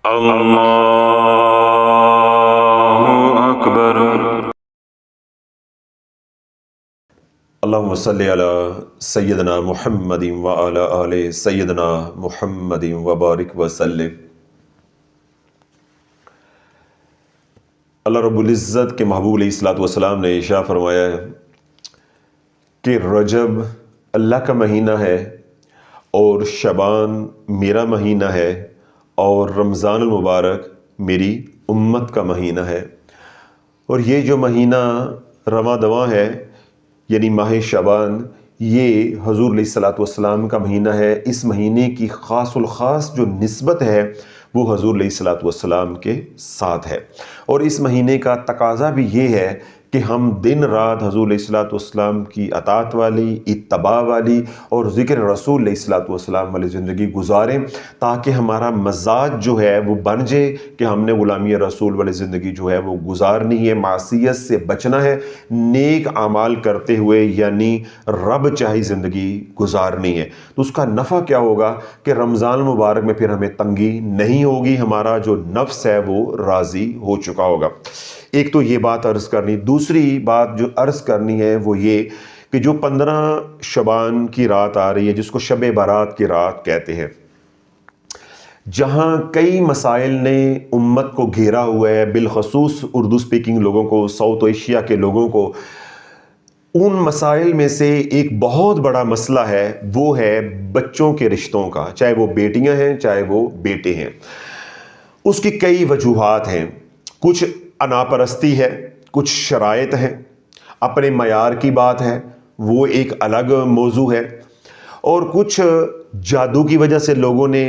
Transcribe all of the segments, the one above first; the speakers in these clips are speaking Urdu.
اللہ اکبر۔ اللہم صلی علی سیدنا محمد وعلی آل سیدنا محمد وبارک وسلم۔ اللہ رب العزت کے محبوب علیہ الصلوۃ والسلام نے ارشاد فرمایا ہے کہ رجب اللہ کا مہینہ ہے اور شعبان میرا مہینہ ہے اور رمضان المبارک میری امت کا مہینہ ہے۔ اور یہ جو مہینہ رواں دواں ہے یعنی ماہ شعبان، یہ حضور علیہ الصلوۃ والسلام کا مہینہ ہے۔ اس مہینے کی خاص الخاص جو نسبت ہے وہ حضور علیہ الصلوۃ والسلام کے ساتھ ہے، اور اس مہینے کا تقاضا بھی یہ ہے کہ ہم دن رات حضور علیہ الصلوۃ والسلام کی اطاعت والی، اتباع والی اور ذکر رسول علیہ الصلوۃ والسلام والی زندگی گزاریں، تاکہ ہمارا مزاج جو ہے وہ بن جائے کہ ہم نے غلامی رسول والی زندگی جو ہے وہ گزارنی ہے، معصیت سے بچنا ہے، نیک اعمال کرتے ہوئے یعنی رب چاہی زندگی گزارنی ہے۔ تو اس کا نفع کیا ہوگا کہ رمضان المبارک میں پھر ہمیں تنگی نہیں ہوگی، ہمارا جو نفس ہے وہ راضی ہو چکا ہوگا۔ ایک تو یہ بات عرض کرنی، دوسری بات جو عرض کرنی ہے وہ یہ کہ جو 15 شعبان کی رات آ رہی ہے جس کو شب برات کی رات کہتے ہیں، جہاں کئی مسائل نے امت کو گھیرا ہوا ہے، بالخصوص اردو سپیکنگ لوگوں کو، ساؤتھ ایشیا کے لوگوں کو، ان مسائل میں سے ایک بہت بڑا مسئلہ ہے، وہ ہے بچوں کے رشتوں کا، چاہے وہ بیٹیاں ہیں چاہے وہ بیٹے ہیں۔ اس کی کئی وجوہات ہیں، کچھ انا پرستی ہے، کچھ شرائط ہیں، اپنے معیار کی بات ہے وہ ایک الگ موضوع ہے، اور کچھ جادو کی وجہ سے لوگوں نے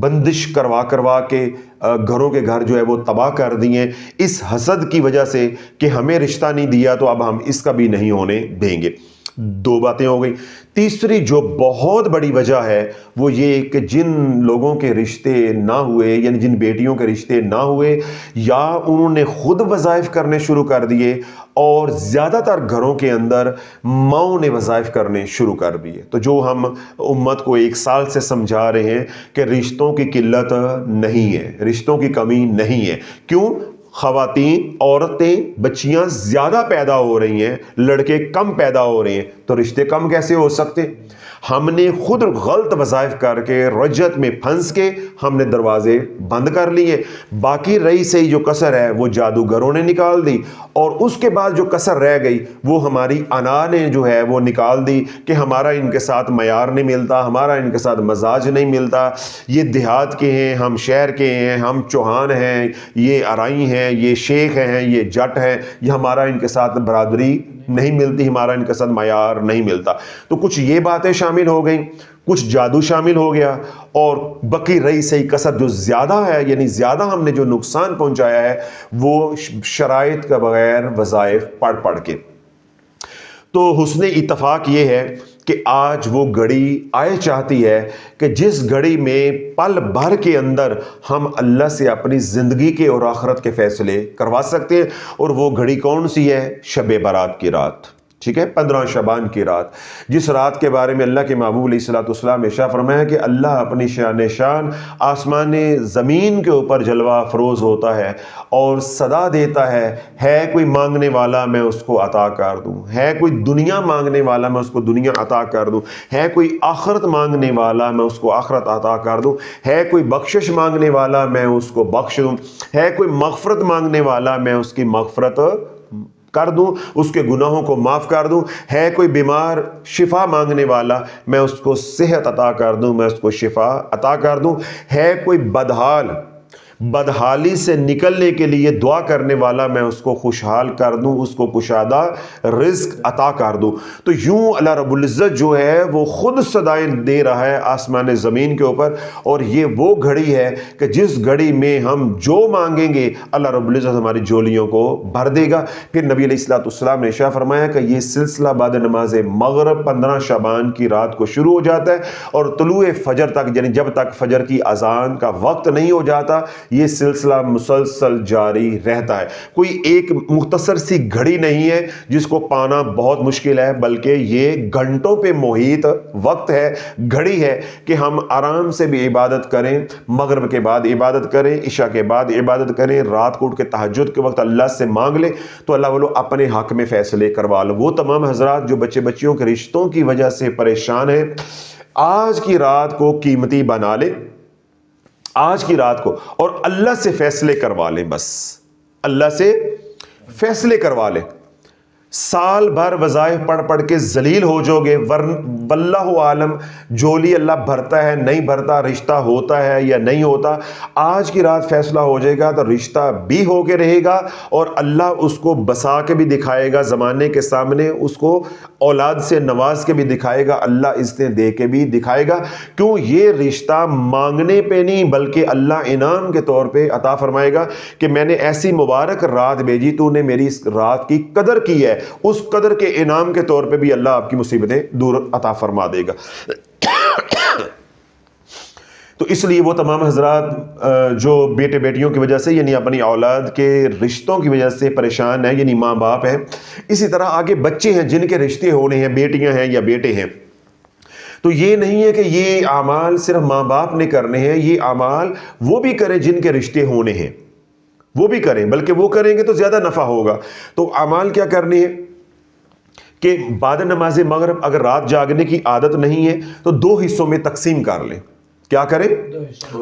بندش کروا کے گھروں کے گھر جو ہے وہ تباہ کر دیے، اس حسد کی وجہ سے کہ ہمیں رشتہ نہیں دیا تو اب ہم اس کا بھی نہیں ہونے دیں گے۔ دو باتیں ہو گئی۔ تیسری جو بہت بڑی وجہ ہے وہ یہ کہ جن لوگوں کے رشتے نہ ہوئے، یعنی جن بیٹیوں کے رشتے نہ ہوئے یا انہوں نے خود وظائف کرنے شروع کر دیے، اور زیادہ تر گھروں کے اندر ماؤں نے وظائف کرنے شروع کر دیے۔ تو جو ہم امت کو 1 سال سے سمجھا رہے ہیں کہ رشتوں کی قلت نہیں ہے، رشتوں کی کمی نہیں ہے۔ کیوں؟ خواتین، عورتیں، بچیاں زیادہ پیدا ہو رہی ہیں، لڑکے کم پیدا ہو رہے ہیں، تو رشتے کم کیسے ہو سکتے؟ ہم نے خود غلط وظائف کر کے رجت میں پھنس کے ہم نے دروازے بند کر لیے۔ باقی رہی سہی جو کسر ہے وہ جادوگروں نے نکال دی، اور اس کے بعد جو کسر رہ گئی وہ ہماری انا نے جو ہے وہ نکال دی کہ ہمارا ان کے ساتھ معیار نہیں ملتا، ہمارا ان کے ساتھ مزاج نہیں ملتا، یہ دیہات کے ہیں، ہم شہر کے ہیں، ہم چوہان ہیں، یہ ارائی ہیں، یہ شیخ ہیں، یہ جٹ ہیں، یہ ہمارا ان کے ساتھ برادری نہیں ملتی، ہمارا ان کے ساتھ معیار نہیں ملتا۔ تو کچھ یہ باتیں شامل ہو گئیں، کچھ جادو شامل ہو گیا، اور بقی رہی صحیح کسر جو زیادہ ہے، یعنی زیادہ ہم نے جو نقصان پہنچایا ہے وہ شرائط کا بغیر وظائف پڑھ کے۔ تو حسن اتفاق یہ ہے کہ آج وہ گھڑی آئے چاہتی ہے کہ جس گھڑی میں پل بھر کے اندر ہم اللہ سے اپنی زندگی کے اور آخرت کے فیصلے کروا سکتے ہیں، اور وہ گھڑی کون سی ہے؟ شب برات کی رات، ٹھیک ہے، 15 شعبان کی رات، جس رات کے بارے میں اللہ کے محبوب علیہ الصلوۃ والسلام نے ارشاد فرمایا کہ اللہ اپنی شان آسمان زمین کے اوپر جلوہ افروز ہوتا ہے اور صدا دیتا ہے کوئی مانگنے والا میں اس کو عطا کر دوں، ہے کوئی دنیا مانگنے والا میں اس کو دنیا عطا کر دوں، ہے کوئی آخرت مانگنے والا میں اس کو آخرت عطا کر دوں، ہے کوئی بخشش مانگنے والا میں اس کو بخش دوں، ہے کوئی مغفرت مانگنے والا میں اس کی مغفرت کر دوں، اس کے گناہوں کو معاف کر دوں، ہے کوئی بیمار شفا مانگنے والا میں اس کو صحت عطا کر دوں، میں اس کو شفا عطا کر دوں، ہے کوئی بدحالی سے نکلنے کے لیے دعا کرنے والا میں اس کو خوشحال کر دوں، اس کو کشادہ رزق عطا کر دوں۔ تو یوں اللہ رب العزت جو ہے وہ خود صدائیں دے رہا ہے آسمان زمین کے اوپر، اور یہ وہ گھڑی ہے کہ جس گھڑی میں ہم جو مانگیں گے اللہ رب العزت ہماری جولیوں کو بھر دے گا۔ پھر نبی علیہ الصلوۃ والسلام نے ارشاد فرمایا کہ یہ سلسلہ بعد نماز مغرب 15 شعبان کی رات کو شروع ہو جاتا ہے، اور طلوع فجر تک، یعنی جب تک فجر کی اذان کا وقت نہیں ہو جاتا، یہ سلسلہ مسلسل جاری رہتا ہے. کوئی ایک مختصر سی گھڑی نہیں ہے جس کو پانا بہت مشکل ہے، بلکہ یہ گھنٹوں پہ محیط وقت ہے، گھڑی ہے کہ ہم آرام سے بھی عبادت کریں، مغرب کے بعد عبادت کریں، عشاء کے بعد عبادت کریں، رات کو اٹھ کے تہجد کے وقت اللہ سے مانگ لیں تو اللہ والو اپنے حق میں فیصلے کروا لو. وہ تمام حضرات جو بچے بچیوں کے رشتوں کی وجہ سے پریشان ہیں، آج کی رات کو قیمتی بنا لیں، آج کی رات کو، اور اللہ سے فیصلے کروا لیں. بس اللہ سے فیصلے کروا لیں. سال بھر وظائف پڑھ پڑھ کے ذلیل ہو جاؤ گے، واللہ عالم جولی اللہ بھرتا ہے نہیں بھرتا، رشتہ ہوتا ہے یا نہیں ہوتا. آج کی رات فیصلہ ہو جائے گا تو رشتہ بھی ہو کے رہے گا، اور اللہ اس کو بسا کے بھی دکھائے گا زمانے کے سامنے، اس کو اولاد سے نواز کے بھی دکھائے گا، اللہ عزتیں دے کے بھی دکھائے گا. کیوں؟ یہ رشتہ مانگنے پہ نہیں بلکہ اللہ انعام کے طور پہ عطا فرمائے گا کہ میں نے ایسی مبارک رات بھیجی، تو نے میری اس رات کی قدر کی ہے، اس قدر کے انعام کے طور پہ بھی اللہ آپ کی مصیبتیں دور عطا فرما دے گا. تو اس لیے وہ تمام حضرات جو بیٹے بیٹیوں کی وجہ سے یعنی اپنی اولاد کے رشتوں کی وجہ سے پریشان ہیں، یعنی ماں باپ ہیں، اسی طرح آگے بچے ہیں جن کے رشتے ہونے ہیں، بیٹیاں ہیں یا بیٹے ہیں، تو یہ نہیں ہے کہ یہ اعمال صرف ماں باپ نے کرنے ہیں، یہ اعمال وہ بھی کریں جن کے رشتے ہونے ہیں، وہ بھی کریں، بلکہ وہ کریں گے تو زیادہ نفع ہوگا. تو اعمال کیا کرنی ہے کہ بعد نماز مغرب اگر رات جاگنے کی عادت نہیں ہے تو 2 حصوں میں تقسیم کر لیں. کیا کریں؟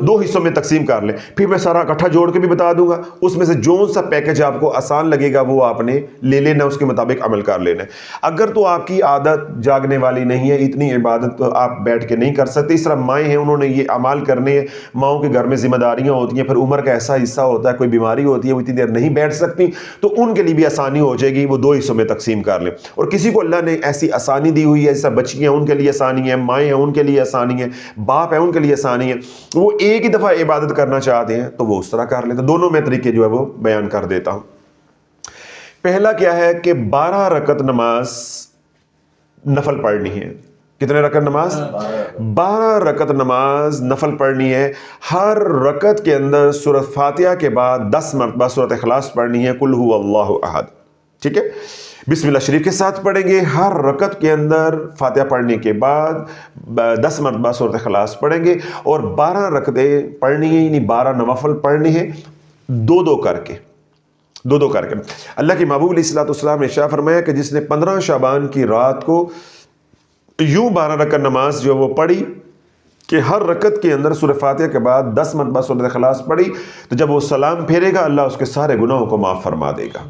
2 حصوں میں تقسیم کر لیں. پھر میں سارا اکٹھا جوڑ کے بھی بتا دوں گا، اس میں سے جو سا پیکج آپ کو آسان لگے گا وہ آپ نے لے لینا، اس کے مطابق عمل کر لینا ہے. اگر تو آپ کی عادت جاگنے والی نہیں ہے، اتنی عبادت تو آپ بیٹھ کے نہیں کر سکتے. اس طرح مائیں ہیں، انہوں نے یہ اعمال کرنے ہیں، ماؤں کے گھر میں ذمہ داریاں ہوتی ہیں، پھر عمر کا ایسا حصہ ہوتا ہے، کوئی بیماری ہوتی ہے، وہ اتنی دیر نہیں بیٹھ سکتی، تو ان کے لیے بھی آسانی ہو جائے گی، وہ 2 حصوں میں تقسیم کر لیں. اور کسی کو اللہ نے ایسی آسانی دی ہوئی ہے، جیسا بچیاں ان کے لیے آسانی ہے، مائیں ہیں ان کے لیے آسانی ہے، باپ ہیں ان کے لیے آسانی ہے، وہ ایک ہی دفعہ عبادت کرنا چاہتے ہیں تو وہ اس طرح کر لیتے. دونوں میں طریقے جو ہے وہ بیان کر دیتا ہوں. پہلا کیا ہے کہ 12 رکعت نماز نفل پڑھنی ہے. کتنے رکعت نماز؟ 12 رکعت نماز نفل پڑھنی ہے. ہر رکعت کے اندر سورۃ فاتحہ کے بعد 10 مرتبہ سورۃ اخلاص پڑھنی ہے، قل هو اللہ احد. ٹھیک ہے، بسم اللہ شریف کے ساتھ پڑھیں گے. ہر رکعت کے اندر فاتحہ پڑھنے کے بعد 10 مرتبہ سورۃ اخلاص پڑھیں گے، اور 12 رکعتیں پڑھنی ہیں، یعنی 12 نوافل پڑھنی ہیں، 2 کر کے. اللہ کے محبوب علیہ الصلوۃ والسلام نے ارشاد فرمایا کہ جس نے 15 شعبان کی رات کو یوں 12 رکعت نماز جو وہ پڑھی کہ ہر رکعت کے اندر سورہ فاتحہ کے بعد 10 مرتبہ سورۃ اخلاص پڑھی، تو جب وہ سلام پھیرے گا اللہ اس کے سارے گناہوں کو معاف فرما دے گا،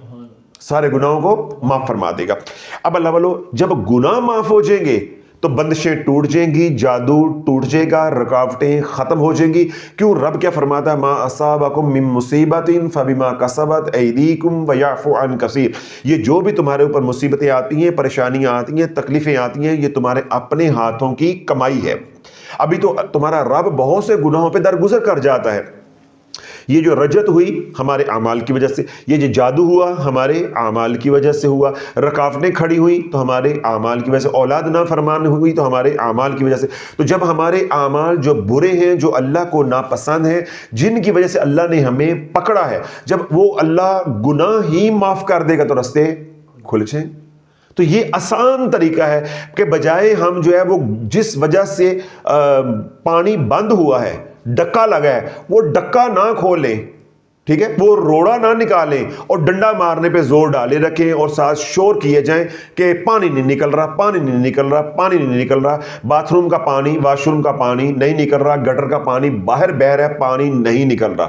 سارے گناہوں کو معاف فرما دے گا. اب اللہ والو جب گناہ معاف ہو جائیں گے تو بندشیں ٹوٹ جائیں گی، جادو ٹوٹ جائے گا، رکاوٹیں ختم ہو جائیں گی. کیوں؟ رب کیا فرماتا ہے؟ ما اصابکم من مصیبت فبما کسبت ایدیکم ویعفو عن کثیر. یہ جو بھی تمہارے اوپر مصیبتیں آتی ہیں، پریشانیاں آتی ہیں، تکلیفیں آتی ہیں، یہ تمہارے اپنے ہاتھوں کی کمائی ہے. ابھی تو تمہارا رب بہت سے گناہوں پہ درگزر کر جاتا ہے. یہ جو رجت ہوئی ہمارے اعمال کی وجہ سے، یہ جو جادو ہوا ہمارے اعمال کی وجہ سے ہوا، رکاوٹیں کھڑی ہوئی تو ہمارے اعمال کی وجہ سے، اولاد نافرمان ہوئی تو ہمارے اعمال کی وجہ سے. تو جب ہمارے اعمال جو برے ہیں، جو اللہ کو ناپسند ہیں، جن کی وجہ سے اللہ نے ہمیں پکڑا ہے، جب وہ اللہ گناہ ہی معاف کر دے گا تو رستے کھل جائیں. تو یہ آسان طریقہ ہے کہ بجائے ہم جو ہے وہ جس وجہ سے پانی بند ہوا ہے، ڈکا لگا ہے، وہ ڈکا نہ کھولیں، ٹھیک ہے، وہ روڑا نہ نکالیں اور ڈنڈا مارنے پہ زور ڈالے رکھیں اور ساتھ شور کیے جائیں کہ پانی نہیں نکل رہا، پانی نہیں نکل رہا، پانی نہیں نکل رہا، باتھ روم کا پانی، واش روم کا پانی نہیں نکل رہا، گٹر کا پانی باہر بہہ رہا ہے، پانی نہیں نکل رہا،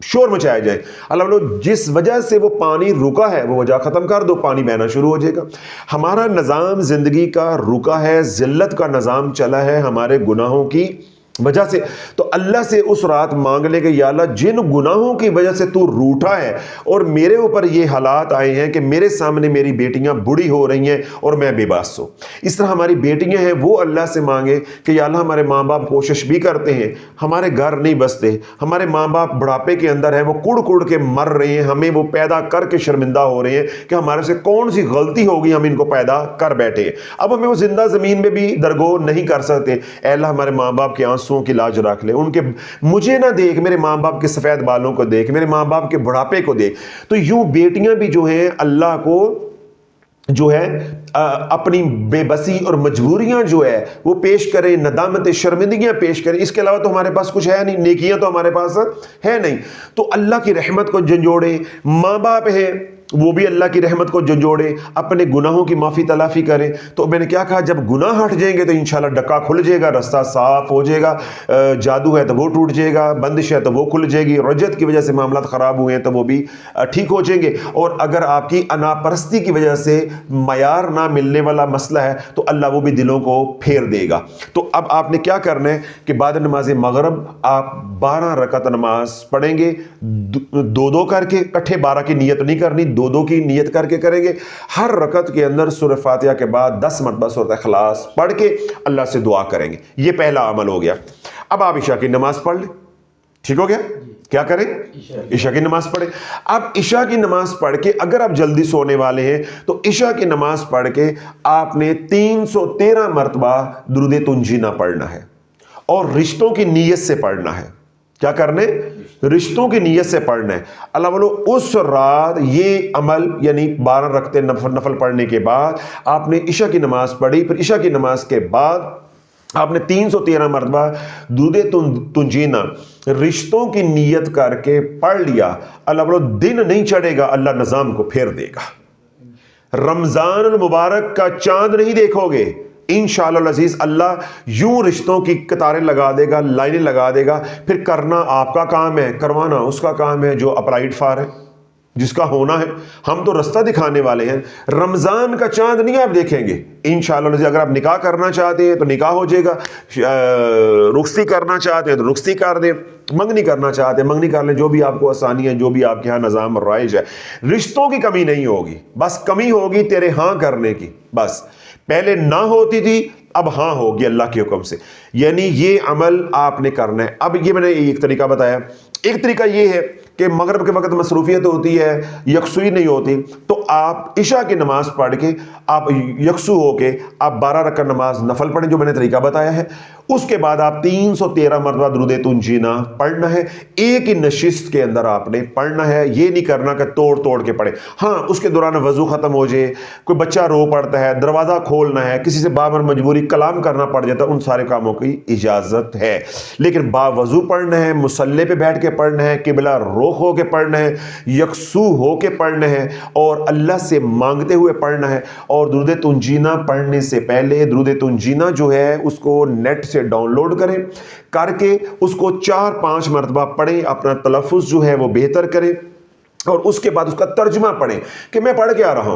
شور مچایا جائے. اللہ جس وجہ سے وہ پانی رکا ہے وہ وجہ ختم کر دو، پانی بہنا شروع ہو جائے گا. ہمارا نظام زندگی کا رکا ہے، ذلت کا نظام چلا ہے ہمارے گناہوں کی وجہ سے. تو اللہ سے اس رات مانگ لے کہ یا اللہ جن گناہوں کی وجہ سے تو روٹھا ہے اور میرے اوپر یہ حالات آئے ہیں کہ میرے سامنے میری بیٹیاں بوڑھی ہو رہی ہیں اور میں بے بس ہوں. اس طرح ہماری بیٹیاں ہیں وہ اللہ سے مانگے کہ یا اللہ ہمارے ماں باپ کوشش بھی کرتے ہیں، ہمارے گھر نہیں بستے، ہمارے ماں باپ بڑھاپے کے اندر ہیں، وہ کڑ کڑ کے مر رہے ہیں، ہمیں وہ پیدا کر کے شرمندہ ہو رہے ہیں کہ ہمارے سے کون سی غلطی ہوگی ہم ان کو پیدا کر بیٹھے. اب ہمیں وہ زندہ زمین میں بھی درگور نہیں کر سکتے. اے اللہ ہمارے ماں باپ کے آنسو پرسوں کی لاج رکھ لے، ان کے مجھے نہ دیکھ، میرے ماں باپ کے سفید بالوں کو دیکھ، میرے ماں باپ کے بڑھاپے کو دیکھ۔ تو یوں بیٹیاں بھی جو ہیں اللہ کو جو ہے اپنی بے بسی اور مجبوریاں جو ہے وہ پیش کریں، ندامت شرمندگیاں پیش کریں، اس کے علاوہ تو ہمارے پاس کچھ ہے نہیں، نیکیاں تو ہمارے پاس ہے نہیں۔ تو اللہ کی رحمت کو جھنجھوڑیں، ماں باپ ہے وہ بھی اللہ کی رحمت کو جھنجھوڑیں، اپنے گناہوں کی معافی تلافی کریں۔ تو میں نے کیا کہا، جب گناہ ہٹ جائیں گے تو انشاءاللہ ڈکا کھل جائے گا، رستہ صاف ہو جائے گا، جادو ہے تو وہ ٹوٹ جائے گا، بندش ہے تو وہ کھل جائے گی، رجت کی وجہ سے معاملات خراب ہوئے ہیں تو وہ بھی ٹھیک ہو جائیں گے، اور اگر آپ کی انا پرستی کی وجہ سے معیار نہ ملنے والا مسئلہ ہے تو اللہ وہ بھی دلوں کو پھیر دے گا۔ تو اب آپ نے کیا کرنا ہے کہ بعد نماز مغرب آپ 12 رکعت نماز پڑھیں گے، دو کر کے، اکٹھے 12 کی نیت نہیں کرنی، دو کی نیت کر کے کریں گے۔ ہر رکعت کے اندر سورہ فاتحہ کے بعد 10 مرتبہ سورہ اخلاص پڑھ کے اللہ سے دعا کریں گے۔ یہ پہلا عمل ہو گیا۔ اب آپ عشاء کی نماز پڑھ لیں، ٹھیک ہو گیا؟ کیا کریں؟ عشاء کی نماز پڑھیں۔ اب عشاء کی نماز پڑھ کے اگر آپ جلدی سونے والے ہیں تو عشاء کی نماز پڑھ کے آپ نے 313 مرتبہ درود تنجینہ پڑھنا ہے، اور رشتوں کی نیت سے پڑھنا ہے۔ کیا کرنے؟ رشتوں کی نیت سے پڑھنا ہے۔ اللہ والو اس رات یہ عمل یعنی 12 رکعتیں نفل پڑھنے کے بعد آپ نے عشاء کی نماز پڑھی، پھر عشاء کی نماز کے بعد آپ نے 313 مرتبہ درود تنجینہ رشتوں کی نیت کر کے پڑھ لیا، اللہ والو دن نہیں چڑھے گا، اللہ نظام کو پھیر دے گا۔ رمضان المبارک کا چاند نہیں دیکھو گے، انشاءاللہ العزیز اللہ یوں رشتوں کی قطاریں لگا دے گا، لائنیں لگا دے گا۔ پھر کرنا آپ کا کام ہے، کروانا اس کا کام ہے جو اپلائیڈ فار ہے، جس کا ہونا ہے۔ ہم تو رستہ دکھانے والے ہیں۔ رمضان کا چاند نہیں آپ دیکھیں گے انشاءاللہ العزیز۔ اگر آپ نکاح کرنا چاہتے ہیں تو نکاح ہو جائے گا، رخصتی کرنا چاہتے ہیں تو رخصتی کر دیں، منگنی کرنا چاہتے ہیں منگنی کر لیں، جو بھی آپ کو آسانی ہے، جو بھی آپ کے ہاں نظام رائج ہے۔ رشتوں کی کمی نہیں ہوگی، بس کمی ہوگی تیرے ہاں کرنے کی۔ بس پہلے نہ ہوتی تھی، اب ہاں ہوگی اللہ کے حکم سے، یعنی یہ عمل آپ نے کرنا ہے۔ اب یہ میں نے ایک طریقہ بتایا۔ ایک طریقہ یہ ہے کہ مغرب کے وقت مصروفیت ہوتی ہے، یکسوئی نہیں ہوتی، تو آپ عشاء کی نماز پڑھ کے آپ یکسو ہو کے آپ 12 رکعت نماز نفل پڑھیں جو میں نے طریقہ بتایا ہے۔ اس کے بعد آپ 313 مرتبہ درود تنجینہ پڑھنا ہے، ایک ہی نشست کے اندر آپ نے پڑھنا ہے۔ یہ نہیں کرنا کہ توڑ کے پڑھیں۔ ہاں اس کے دوران وضو ختم ہو جائے، کوئی بچہ رو پڑتا ہے، دروازہ کھولنا ہے، کسی سے بابر مجبوری کلام کرنا پڑ جاتا ہے، ان سارے کاموں کی اجازت ہے، لیکن باوضو پڑھنا ہے، مصلی پہ بیٹھ کے پڑھنا ہے، قبلہ رخ ہو کے پڑھنا ہے، یکسو ہو کے پڑھنا ہے، اور اللہ سے مانگتے ہوئے پڑھنا ہے۔ اور درود تنجینہ پڑھنے سے پہلے درود تنجینہ جو ہے اس کو نیٹ سے ڈاؤن لوڈ کریں، کر کے اس کو 4-5 مرتبہ پڑھیں، اپنا تلفظ جو ہے وہ بہتر کریں، اور اس کے بعد اس کا ترجمہ پڑھیں کہ میں پڑھ کیا رہا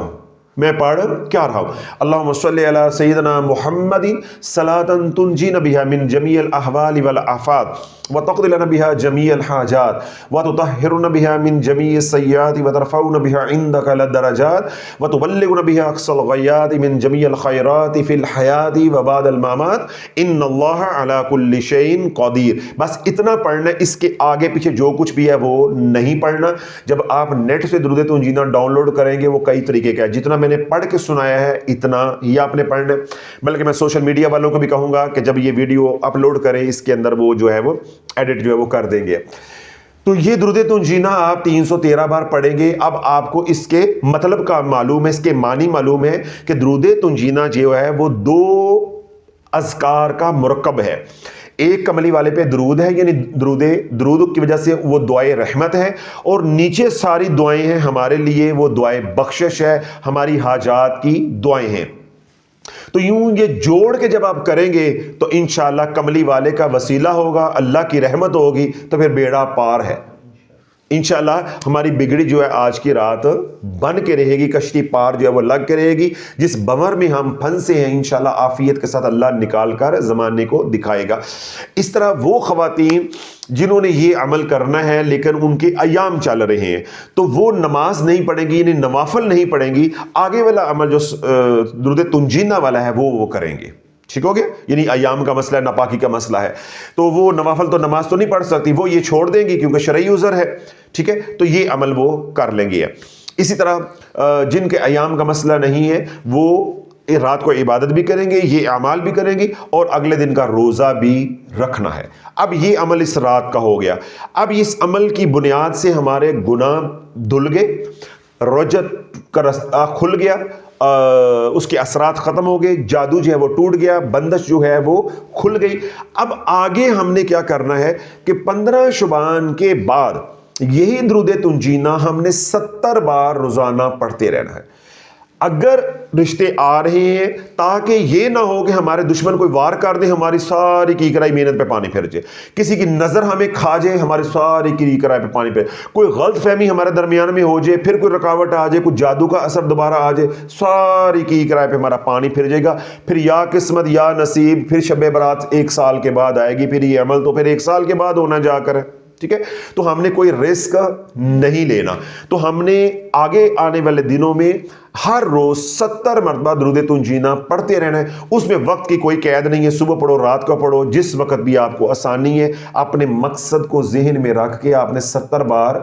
ہوں، اللہم صلی علی سیدنا محمد صلاۃ تنجینا بہا من جمیع الاحوال والآفات وتقضی لنا بہا جمیع الحاجات وتطہرنا بہا من جمیع السیئات وترفعنا بہا عندک الدرجات وتبلغنا بہا اقصى الغایات من جمیع الخیرات فی الحیات وبعد الممات ان اللہ علی کل شیء قدیر۔ بس اتنا پڑھنا ہے، اس کے آگے پیچھے جو کچھ بھی ہے وہ نہیں پڑھنا۔ جب آپ نیٹ سے درود تنجینہ ڈاؤن لوڈ کریں گے وہ کئی طریقے کا ہے، جتنا میں نے پڑھ کے سنایا ہے اتنا ہی آپ نے پڑھنا ہے۔ بلکہ میں سوشل میڈیا والوں کو بھی کہوں گا کہ جب یہ ویڈیو اپلوڈ کریں اس کے اندر وہ جو ہے وہ ایڈٹ جو ہے وہ کر دیں گے۔ تو یہ درود تنجینہ آپ 313 بار پڑھیں گے۔ اب آپ کو اس کے مطلب کا معلوم ہے، اس کے معنی معلوم ہے کہ درود تنجینہ جو ہے وہ 2 اذکار کا مرکب ہے۔ ایک کملی والے پہ درود ہے، یعنی درود کی وجہ سے وہ دعائے رحمت ہے، اور نیچے ساری دعائیں ہیں ہمارے لیے، وہ دعائے بخشش ہے، ہماری حاجات کی دعائیں ہیں۔ تو یوں یہ جوڑ کے جب آپ کریں گے تو انشاءاللہ کملی والے کا وسیلہ ہوگا، اللہ کی رحمت ہوگی، تو پھر بیڑا پار ہے انشاءاللہ۔ ہماری بگڑی جو ہے آج کی رات بن کے رہے گی، کشتی پار جو ہے وہ لگ کے رہے گی۔ جس بمر میں ہم پھنسے ہیں انشاءاللہ عافیت کے ساتھ اللہ نکال کر زمانے کو دکھائے گا۔ اس طرح وہ خواتین جنہوں نے یہ عمل کرنا ہے لیکن ان کے ایام چل رہے ہیں تو وہ نماز نہیں پڑھیں گی، یعنی نوافل نہیں پڑھیں گی، آگے والا عمل جو درود تنجینہ والا ہے وہ کریں گے، ٹھیک ہو گیا؟ یعنی ایام کا مسئلہ ہے، ناپاکی کا مسئلہ ہے، تو وہ نوافل تو نماز تو نہیں پڑھ سکتی، وہ یہ چھوڑ دیں گی کیونکہ شرعی عذر ہے، ٹھیک ہے؟ تو یہ عمل وہ کر لیں گے۔ اسی طرح جن کے ایام کا مسئلہ نہیں ہے وہ رات کو عبادت بھی کریں گے، یہ اعمال بھی کریں گے، اور اگلے دن کا روزہ بھی رکھنا ہے۔ اب یہ عمل اس رات کا ہو گیا۔ اب اس عمل کی بنیاد سے ہمارے گناہ دھل گئے، رجب کا رستہ کھل گیا، اس کے اثرات ختم ہو گئے، جادو جو ہے وہ ٹوٹ گیا، بندش جو ہے وہ کھل گئی۔ اب آگے ہم نے کیا کرنا ہے کہ 15 شعبان کے بعد یہی درود تنجینا ہم نے 70 بار روزانہ پڑھتے رہنا ہے۔ اگر رشتے آ رہے ہیں، تاکہ یہ نہ ہو کہ ہمارے دشمن کوئی وار کر دے، ہماری ساری کی کرائی محنت پہ پانی پھر جائے، کسی کی نظر ہمیں کھا جائے، ہماری ساری کی کرائی پہ پانی پھر، کوئی غلط فہمی ہمارے درمیان میں ہو جائے، پھر کوئی رکاوٹ آ جائے، کوئی جادو کا اثر دوبارہ آ جائے، ساری کی کرائی پہ ہمارا پانی پھر جائے گا۔ پھر یا قسمت یا نصیب، پھر شب برات 1 سال کے بعد آئے گی، پھر یہ عمل تو پھر 1 سال کے بعد ہونا جا کر ہے، ٹھیک ہے۔ تو ہم نے کوئی رسک نہیں لینا، تو ہم نے آگے آنے والے دنوں میں ہر روز 70 مرتبہ درود تنجینا پڑھتے رہنا ہے۔ اس میں وقت کی کوئی قید نہیں ہے، صبح پڑھو، رات کو پڑھو، جس وقت بھی آپ کو آسانی ہے۔ اپنے مقصد کو ذہن میں رکھ کے آپ نے 70 بار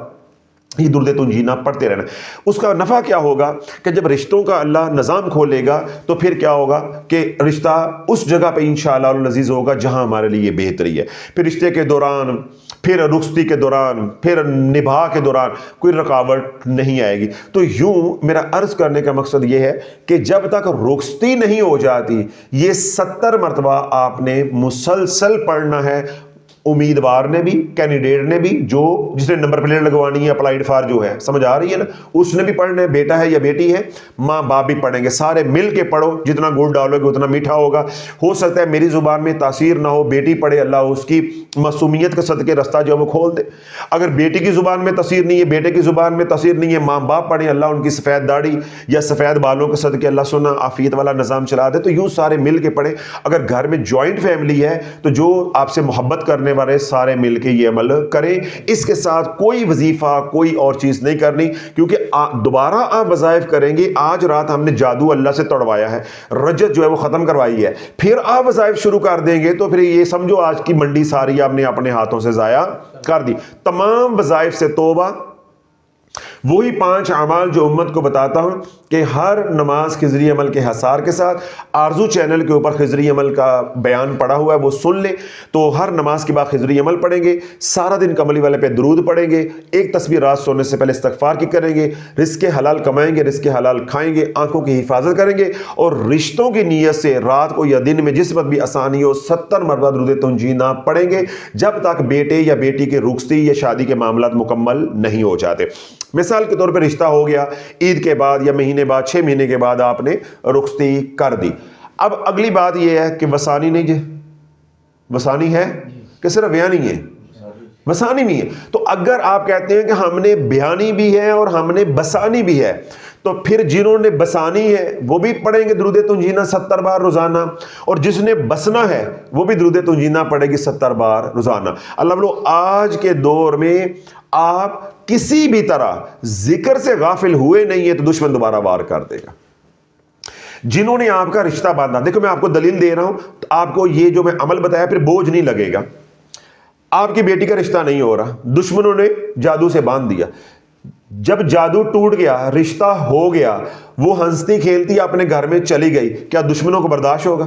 یہ درود تنجینا پڑھتے رہنا۔ اس کا نفع کیا ہوگا کہ جب رشتوں کا اللہ نظام کھولے گا تو پھر کیا ہوگا کہ رشتہ اس جگہ پہ انشاءاللہ العزیز ہوگا جہاں ہمارے لیے بہتری ہے۔ پھر رشتے کے دوران، پھر رخصتی کے دوران، پھر نبھا کے دوران کوئی رکاوٹ نہیں آئے گی۔ تو یوں میرا عرض کرنے کا مقصد یہ ہے کہ جب تک رخصتی نہیں ہو جاتی، یہ 70 مرتبہ آپ نے مسلسل پڑھنا ہے۔ امیدوار نے بھی، کینڈیڈیٹ نے بھی، جس نے نمبر پلیٹ لگوانی ہے، اپلائیڈ فار جو ہے، سمجھ آ رہی ہے نا، اس نے بھی پڑھنا ہے، بیٹا ہے یا بیٹی ہے، ماں باپ بھی پڑھیں گے، سارے مل کے پڑھو، جتنا گڑ ڈالو گے اتنا میٹھا ہوگا۔ ہو سکتا ہے میری زبان میں تاثیر نہ ہو، بیٹی پڑھے، اللہ اس کی معصومیت کے صدقے رستہ جو ہے وہ کھول دے۔ اگر بیٹی کی زبان میں تاثیر نہیں ہے، بیٹے کی زبان میں تاثیر نہیں ہے، ماں باپ پڑھیں، اللہ ان کی سفید داڑھی یا سفید بالوں کے صدقے اللہ سنا عافیت والا نظام چلا دے۔ تو یوں سارے مل کے پڑھیں۔ اگر گھر میں جوائنٹ فیملی ہے تو جو آپ سے محبت کرنے والے سارے مل کے یہ عمل کریں۔ اس کے ساتھ کوئی وظیفہ، کوئی اور چیز نہیں کرنی، کیونکہ دوبارہ آپ وظائف کریں گے۔ آج رات ہم نے جادو اللہ سے توڑوایا ہے، رجت جو ہے وہ ختم کروائی ہے، پھر آپ وظائف شروع کر دیں گے تو پھر یہ سمجھو آج کی منڈی ساری آپ نے اپنے ہاتھوں سے ضائع کر دی۔ تمام وظائف سے توبہ۔ وہی 5 اعمال جو امت کو بتاتا ہوں کہ ہر نماز خضری عمل کے حصار کے ساتھ، آرزو چینل کے اوپر خضری عمل کا بیان پڑا ہوا ہے، وہ سن لیں۔ تو ہر نماز کے بعد خضری عمل پڑھیں گے، سارا دن کملی والے پہ درود پڑھیں گے، ایک تسبیح رات سونے سے پہلے استغفار کی کریں گے، رزق حلال کمائیں گے، رزق حلال کھائیں گے، آنکھوں کی حفاظت کریں گے، اور رشتوں کی نیت سے رات کو یا دن میں جس وقت بھی آسانی ہو 70 مرتبہ درود تنجینا پڑھیں گے، جب تک بیٹے یا بیٹی کے رخصتی یا شادی کے معاملات مکمل نہیں ہو جاتے۔ مثال کے طور پہ رشتہ ہو گیا، عید کے بعد یا مہینے بعد، 6 مہینے کے بعد آپ نے رخصتی کر دی۔ اب اگلی بات یہ ہے کہ وسانی نہیں ہے، وسانی ہے کہ صرف بیانی ہے؟ وسانی بھی ہے۔ تو اگر آپ کہتے ہیں کہ ہم نے بیانی بھی ہے اور ہم نے بسانی بھی ہے، تو پھر جنہوں نے بسانی ہے وہ بھی پڑھیں گے درود تنجینا 70 بار روزانہ، اور جس نے بسنا ہے وہ بھی درود تنجینا پڑھے گی 70 بار روزانہ۔ اللہ بلو آج کے دور میں آپ کسی بھی طرح ذکر سے غافل ہوئے نہیں ہے تو دشمن دوبارہ وار کر دے گا۔ جنہوں نے آپ کا رشتہ باندھا، دیکھو میں آپ کو دلیل دے رہا ہوں، تو آپ کو یہ جو میں عمل بتایا پھر بوجھ نہیں لگے گا۔ آپ کی بیٹی کا رشتہ نہیں ہو رہا، دشمنوں نے جادو سے باندھ دیا، جب جادو ٹوٹ گیا، رشتہ ہو گیا، وہ ہنستی کھیلتی اپنے گھر میں چلی گئی، کیا دشمنوں کو برداشت ہوگا؟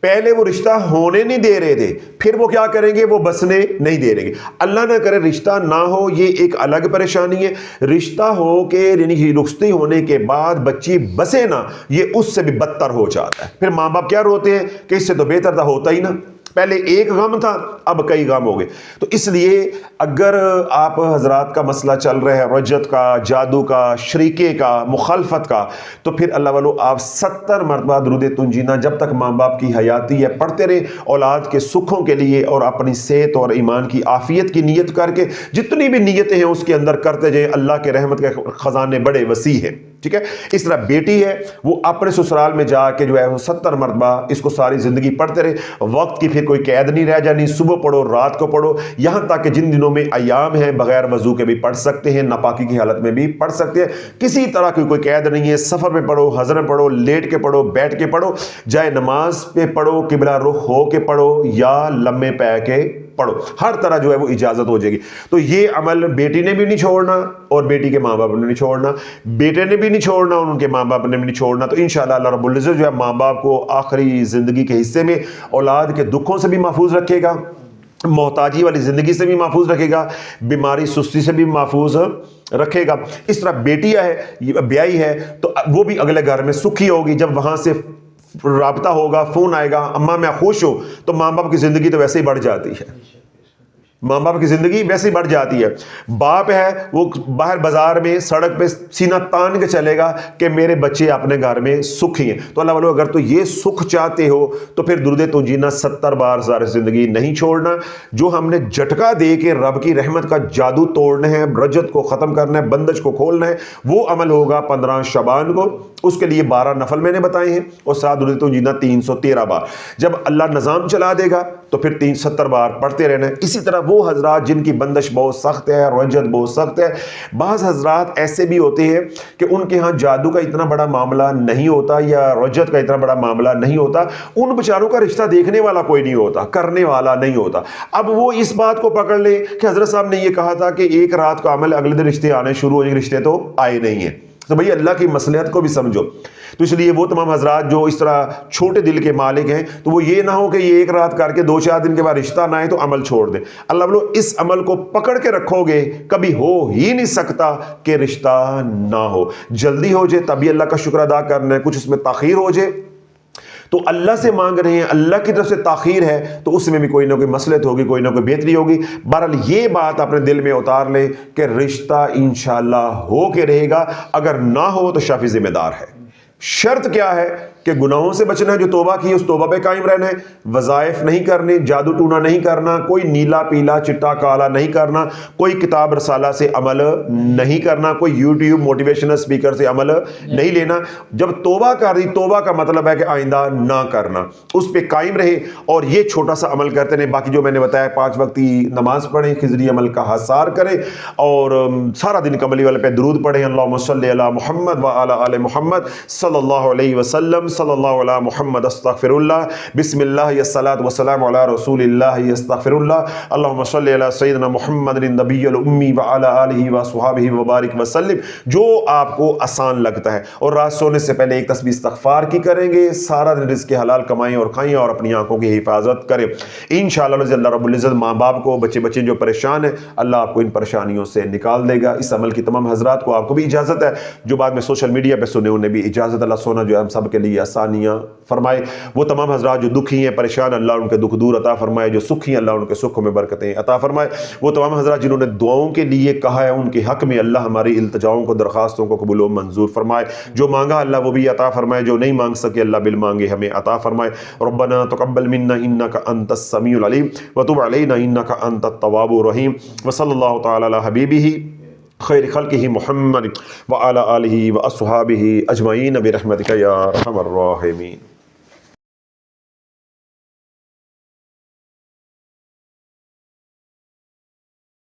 پہلے وہ رشتہ ہونے نہیں دے رہے تھے، پھر وہ کیا کریں گے؟ وہ بسنے نہیں دے رہے گے۔ اللہ نہ کرے رشتہ نہ ہو، یہ ایک الگ پریشانی ہے۔ رشتہ ہو کے یعنی رخصتی ہونے کے بعد بچی بسے نا، یہ اس سے بھی بدتر ہو جاتا ہے۔ پھر ماں باپ کیا روتے ہیں کہ اس سے تو بہتر تھا ہوتا ہی نا، پہلے ایک غم تھا اب کئی غم ہو گئے۔ تو اس لیے اگر آپ حضرات کا مسئلہ چل رہا ہے رجت کا، جادو کا، شریکے کا، مخالفت کا، تو پھر اللہ والو آپ 70 مرتبہ درود تنجینا جب تک ماں باپ کی حیاتی ہے پڑھتے رہے، اولاد کے سکھوں کے لیے اور اپنی صحت اور ایمان کی عافیت کی نیت کر کے، جتنی بھی نیتیں ہیں اس کے اندر کرتے جائیں۔ اللہ کے رحمت کے خزانے بڑے وسیع ہیں، ٹھیک ہے۔ اس طرح بیٹی ہے وہ اپنے سسرال میں جا کے جو ہے وہ 70 مرتبہ اس کو ساری زندگی پڑھتے رہے، وقت کی پھر کوئی قید نہیں رہ جانی، صبح پڑھو رات کو پڑھو، یہاں تک کہ جن دنوں میں ایام ہیں بغیر وضو کے بھی پڑھ سکتے ہیں، ناپاکی کی حالت میں بھی پڑھ سکتے ہیں، کسی طرح کی کوئی قید نہیں ہے۔ سفر میں پڑھو، حضر میں پڑھو، لیٹ کے پڑھو، بیٹھ کے پڑھو، جائے نماز پہ پڑھو، قبلہ رخ ہو کے پڑھو یا لمے پے کے پڑھو، ہر طرح جو ہے وہ اجازت ہو جائے گی۔ تو یہ عمل بیٹی نے بھی نہیں چھوڑنا اور بیٹی کے ماں باپ نے نہیں چھوڑنا، بیٹے نے بھی نہیں چھوڑنا اور ان کے ماں باپ نے بھی نہیں چھوڑنا۔ تو انشاءاللہ اللہ رب العزت جو ہے ماں باپ کو آخری زندگی کے حصے میں اولاد کے دکھوں سے بھی محفوظ رکھے گا، محتاجی والی زندگی سے بھی محفوظ رکھے گا، بیماری سستی سے بھی محفوظ رکھے گا۔ اس طرح بیٹی ہے، بیائی ہے، تو وہ بھی اگلے گھر میں سکھی ہوگی، جب وہاں سے رابطہ ہوگا، فون آئے گا اماں میں خوش ہو، تو ماں باپ کی زندگی تو ویسے ہی بڑھ جاتی ہے، ماں باپ کی زندگی ویسے ہی بڑھ جاتی ہے۔ باپ ہے وہ باہر بازار میں سڑک پہ سینہ تان کے چلے گا کہ میرے بچے اپنے گھر میں سکھی ہیں۔ تو اللہ والو اگر تو یہ سکھ چاہتے ہو تو پھر درود تو جینا 70 بار ساری زندگی نہیں چھوڑنا۔ جو ہم نے جھٹکا دے کے رب کی رحمت کا جادو توڑنا ہے، رجت کو ختم کرنا ہے، بندش کو کھولنا ہے، وہ عمل ہوگا 15 شعبان کو۔ اس کے لیے 12 نفل میں نے بتائے ہیں اور 7 درود تو جینا 313 بار۔ جب اللہ نظام چلا دے گا تو پھر 370 بار پڑھتے رہنا ہے۔ اسی طرح وہ حضرات جن کی بندش بہت سخت ہے، رجت بہت سخت ہے، بعض حضرات ایسے بھی ہوتے ہیں کہ ان کے ہاں جادو کا اتنا بڑا معاملہ نہیں ہوتا یا رجت کا اتنا بڑا معاملہ نہیں ہوتا، ان بیچاروں کا رشتہ دیکھنے والا کوئی نہیں ہوتا، کرنے والا نہیں ہوتا۔ اب وہ اس بات کو پکڑ لے کہ حضرت صاحب نے یہ کہا تھا کہ ایک رات کا عمل اگلے دن رشتے آنے شروع ہو جائیں، رشتے تو آئے نہیں ہیں۔ تو بھئی اللہ کی مصلحت کو بھی سمجھو۔ تو اس لیے وہ تمام حضرات جو اس طرح چھوٹے دل کے مالک ہیں تو وہ یہ نہ ہو کہ یہ ایک رات کر کے 2-4 دن کے بعد رشتہ نہ آئے تو عمل چھوڑ دیں۔ اللہ بولو اس عمل کو پکڑ کے رکھو گے، کبھی ہو ہی نہیں سکتا کہ رشتہ نہ ہو۔ جلدی ہو جائے تبھی اللہ کا شکر ادا کرنا ہے، کچھ اس میں تاخیر ہو جائے تو اللہ سے مانگ رہے ہیں، اللہ کی طرف سے تاخیر ہے تو اس میں بھی کوئی نہ کوئی مصلحت ہوگی، کوئی نہ کوئی بہتری ہوگی۔ بہرحال یہ بات اپنے دل میں اتار لیں کہ رشتہ انشاءاللہ ہو کے رہے گا، اگر نہ ہو تو شافی ذمہ دار ہے۔ شرط کیا ہے کہ گناہوں سے بچنا ہے، جو توبہ کی اس توبہ پہ قائم رہنا ہے، وظائف نہیں کرنے، جادو ٹونا نہیں کرنا، کوئی نیلا پیلا چٹا کالا نہیں کرنا، کوئی کتاب رسالہ سے عمل نہیں کرنا، کوئی یوٹیوب موٹیویشنل سپیکر سے عمل نہیں لینا۔ جب توبہ کر دی، توبہ کا مطلب ہے کہ آئندہ نہ کرنا، اس پہ قائم رہے اور یہ چھوٹا سا عمل کرتے رہیں۔ باقی جو میں نے بتایا 5 وقتی نماز پڑھیں، خضری عمل کا حصار کریں اور سارا دن کملی والے پہ درود پڑھیں، اللہم صلی علی محمد وعلی آل محمد صلی اللہ علیہ وسلم، صلی اللہ علی محمد استغفر اللہ، بسم اللہ الصلاۃ والسلام علی رسول اللہ استغفر اللہ، اللہم صلی علی سیدنا محمد النبی الامی وعلی آلہ وصحبہ وبارک وسلم، جو آپ کو آسان لگتا ہے۔ اور رات سونے سے پہلے ایک تسبیح استغفار کی کریں گے، سارا دن رزق حلال کمائیں اور کھائیں اور اپنی آنکھوں کی حفاظت کریں انشاءاللہ۔ اللہ رب العزت ماں باپ کو، بچے جو پریشان ہیں، اللہ آپ کو ان پریشانیوں سے نکال دے گا۔ اس عمل کی تمام حضرات کو، آپ کو بھی اجازت ہے، جو بعد میں سوشل میڈیا پہ سنے انہیں بھی اجازت، اللہ سونا جو ہے ہم سب کے لیے آسانیاں فرمائے۔ وہ تمام حضرات جو دکھی ہیں، پریشان، اللہ ان کے دکھ دور عطا فرمائے، جو سکھی ہیں اللہ ان کے سکھوں میں برکتیں عطا فرمائے۔ وہ تمام حضرات جنہوں نے دعاؤں کے لیے کہا ہے، ان کے حق میں اللہ ہماری التجاؤں کو، درخواستوں کو قبول و منظور فرمائے۔ جو مانگا اللہ وہ بھی عطا فرمائے، جو نہیں مانگ سکے اللہ بالمانگے ہمیں عطا فرمائے۔ ربنا تقبل منا انک انت السمیع العلیم وتب علینا انک انت التواب الرحیم، وصلی اللہ تعالی علی حبیبہ خیر خلقہ محمد وعلی آلہ واصحابہ اجمعین برحمتک یا ارحم الراحمین۔